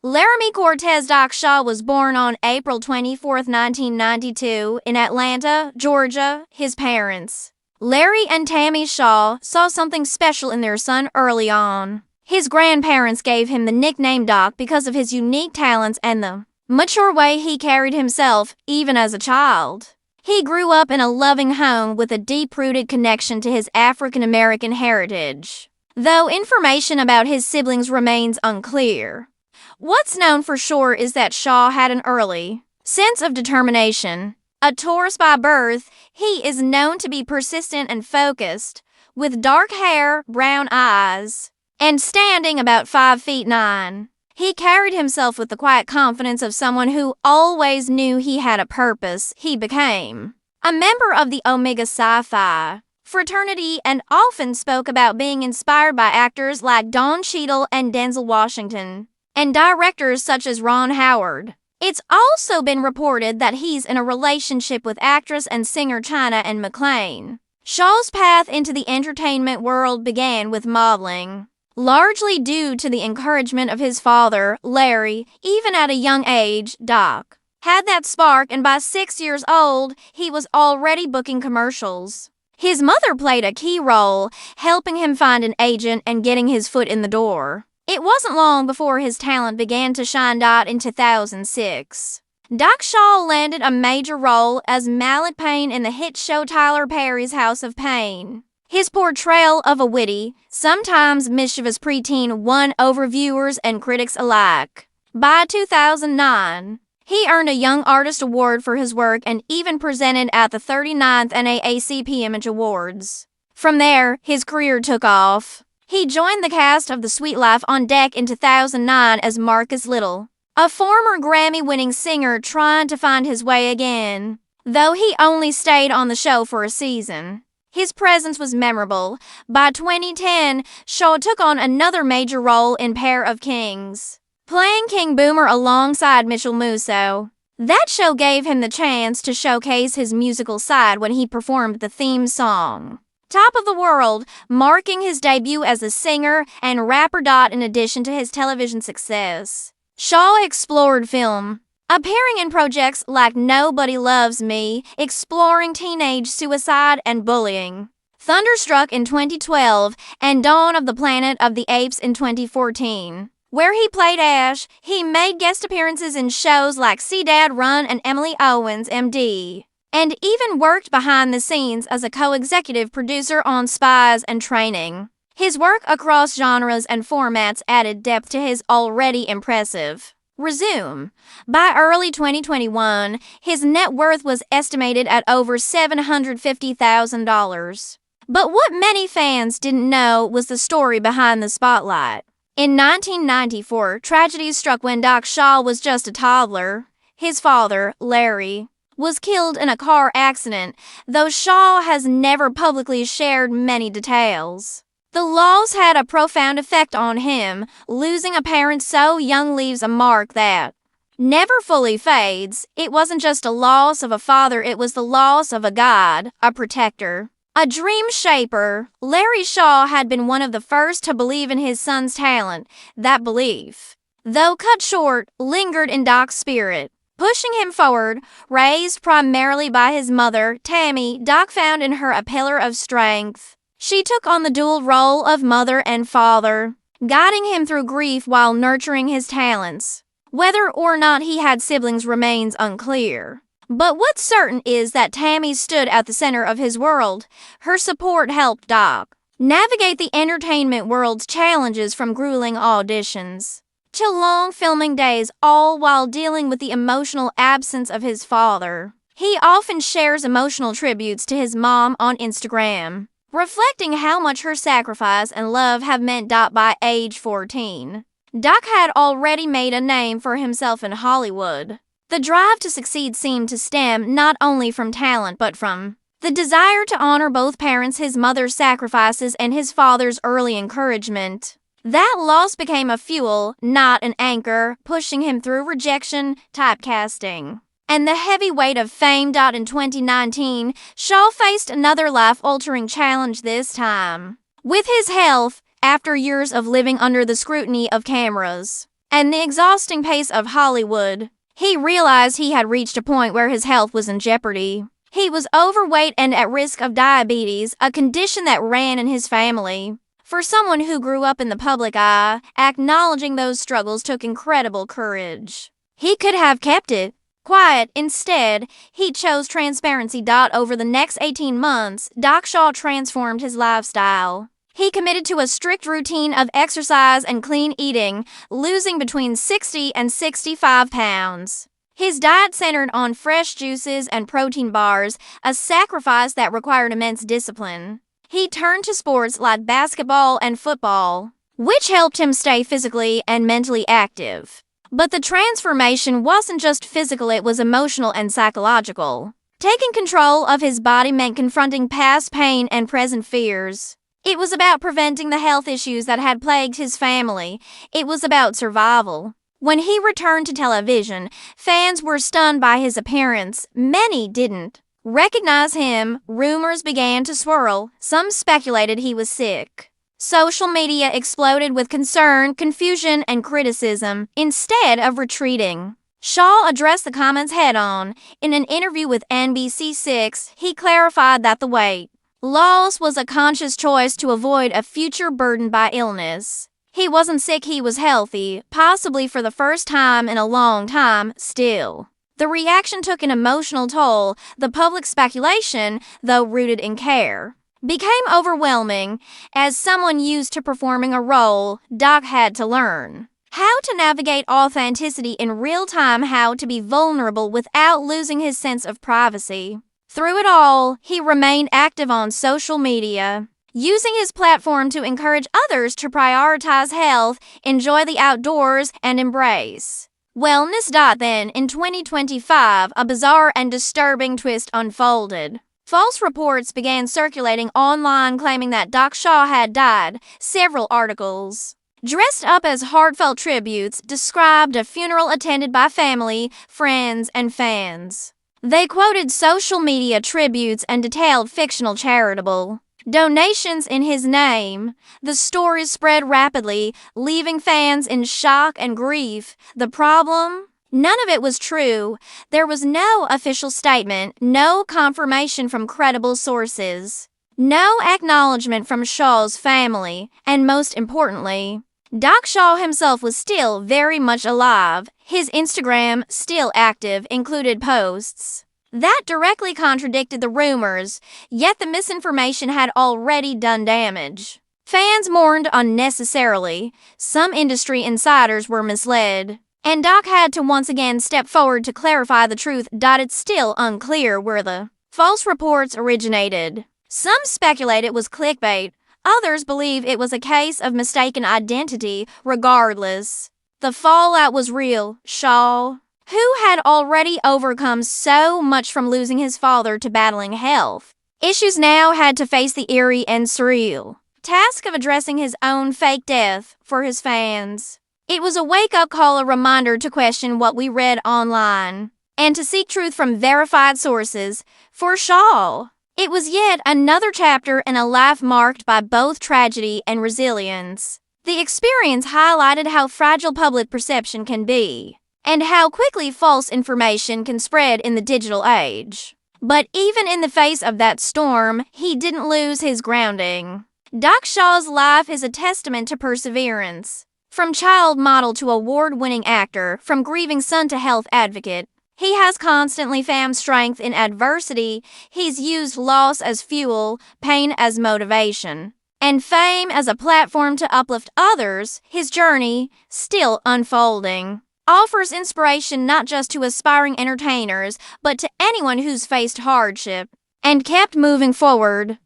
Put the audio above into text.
Laramie Cortez Doc Shaw was born on April 24, 1992, in Atlanta, Georgia. His parents, Larry and Tammy Shaw, saw something special in their son early on. His grandparents gave him the nickname Doc because of his unique talents and the mature way he carried himself, even as a child. He grew up in a loving home with a deep-rooted connection to his African-American heritage, though information about his siblings remains unclear. What's known for sure is that Shaw had an early sense of determination. A Taurus by birth, he is known to be persistent and focused, with dark hair, brown eyes, and standing about 5'9". He carried himself with the quiet confidence of someone who always knew he had a purpose. He became a member of the Omega Psi Phi fraternity and often spoke about being inspired by actors like Don Cheadle and Denzel Washington, and directors such as Ron Howard. It's also been reported that he's in a relationship with actress and singer China Anne McClain. Shaw's path into the entertainment world began with modeling, largely due to the encouragement of his father, Larry. Even at a young age, Doc had that spark, and by 6 years old, he was already booking commercials. His mother played a key role, helping him find an agent and getting his foot in the door. It wasn't long before his talent began to shine. In 2006, Doc Shaw landed a major role as Malik Payne in the hit show Tyler Perry's House of Payne. His portrayal of a witty, sometimes mischievous preteen won over viewers and critics alike. By 2009, he earned a Young Artist Award for his work and even presented at the 39th NAACP Image Awards. From there, his career took off. He joined the cast of The Sweet Life on Deck in 2009 as Marcus Little, a former Grammy-winning singer trying to find his way again. Though he only stayed on the show for a season, his presence was memorable. By 2010, Shaw took on another major role in Pair of Kings, playing King Boomer alongside Mitchell Musso. That show gave him the chance to showcase his musical side when he performed the theme song, Top of the World, marking his debut as a singer and rapper. In addition to his television success, Shaw explored film, appearing in projects like Nobody Loves Me, exploring teenage suicide and bullying, Thunderstruck in 2012, and Dawn of the Planet of the Apes in 2014. Where he played Ash, he made guest appearances in shows like See Dad Run and Emily Owens, MD, and even worked behind the scenes as a co-executive producer on Spies and Training. His work across genres and formats added depth to his already impressive resume. By early 2021, his net worth was estimated at over $750,000. But what many fans didn't know was the story behind the spotlight. In 1994, tragedy struck when Doc Shaw was just a toddler. His father, Larry, was killed in a car accident, though Shaw has never publicly shared many details. The loss had a profound effect on him. Losing a parent so young leaves a mark that never fully fades. It wasn't just a loss of a father, it was the loss of a God, a protector, a dream shaper. Larry Shaw had been one of the first to believe in his son's talent. That belief, though cut short, lingered in Doc's spirit, pushing him forward. Raised primarily by his mother, Tammy, Doc found in her a pillar of strength. She took on the dual role of mother and father, guiding him through grief while nurturing his talents. Whether or not he had siblings remains unclear. But what's certain is that Tammy stood at the center of his world. Her support helped Doc navigate the entertainment world's challenges, from grueling auditions to long filming days, all while dealing with the emotional absence of his father. He often shares emotional tributes to his mom on Instagram, reflecting how much her sacrifice and love have meant. By age 14, Doc had already made a name for himself in Hollywood. The drive to succeed seemed to stem not only from talent but from the desire to honor both parents, his mother's sacrifices and his father's early encouragement. That loss became a fuel, not an anchor, pushing him through rejection, typecasting, and the heavy weight of fame. In 2019, Shaw faced another life-altering challenge, this time with his health, after years of living under the scrutiny of cameras and the exhausting pace of Hollywood, he realized he had reached a point where his health was in jeopardy. He was overweight and at risk of diabetes, a condition that ran in his family. For someone who grew up in the public eye, acknowledging those struggles took incredible courage. He could have kept it quiet. Instead, he chose transparency. Over the next 18 months, Doc Shaw transformed his lifestyle. He committed to a strict routine of exercise and clean eating, losing between 60 and 65 pounds. His diet centered on fresh juices and protein bars, a sacrifice that required immense discipline. He turned to sports like basketball and football, which helped him stay physically and mentally active. But the transformation wasn't just physical, it was emotional and psychological. Taking control of his body meant confronting past pain and present fears. It was about preventing the health issues that had plagued his family. It was about survival. When he returned to television, fans were stunned by his appearance. Many didn't recognize him. Rumors began to swirl. Some speculated he was sick. Social media exploded with concern, confusion, and criticism. Instead of retreating, Shaw addressed the comments head-on. In an interview with NBC6, he clarified that the weight loss was a conscious choice to avoid a future burdened by illness. He wasn't sick, he was healthy, possibly for the first time in a long time. Still, the reaction took an emotional toll. The public speculation, though rooted in care, became overwhelming. As someone used to performing a role, Doc had to learn how to navigate authenticity in real time, how to be vulnerable without losing his sense of privacy. Through it all, he remained active on social media, using his platform to encourage others to prioritize health, enjoy the outdoors, and embrace wellness. Then, in 2025, a bizarre and disturbing twist unfolded. False reports began circulating online claiming that Doc Shaw had died. Several articles, dressed up as heartfelt tributes, described a funeral attended by family, friends, and fans. They quoted social media tributes and detailed fictional charitable donations in his name. The stories spread rapidly, leaving fans in shock and grief. The problem? None of it was true. There was no official statement, no confirmation from credible sources, no acknowledgement from Shaw's family, and most importantly, Doc Shaw himself was still very much alive. His Instagram, still active, included posts that directly contradicted the rumors, yet the misinformation had already done damage. Fans mourned unnecessarily. Some industry insiders were misled, and Doc had to once again step forward to clarify the truth. It's still unclear where the false reports originated. Some speculate it was clickbait. Others believe it was a case of mistaken identity. Regardless, the fallout was real. Shaw, who had already overcome so much from losing his father to battling health issues, now had to face the eerie and surreal task of addressing his own fake death for his fans. It was a wake-up call, a reminder to question what we read online, and to seek truth from verified sources. For Shaw, it was yet another chapter in a life marked by both tragedy and resilience. The experience highlighted how fragile public perception can be, and how quickly false information can spread in the digital age. But even in the face of that storm, he didn't lose his grounding. Doc Shaw's life is a testament to perseverance. From child model to award-winning actor, from grieving son to health advocate, he has constantly found strength in adversity. He's used loss as fuel, pain as motivation, and fame as a platform to uplift others. His journey, still unfolding, offers inspiration not just to aspiring entertainers, but to anyone who's faced hardship and kept moving forward.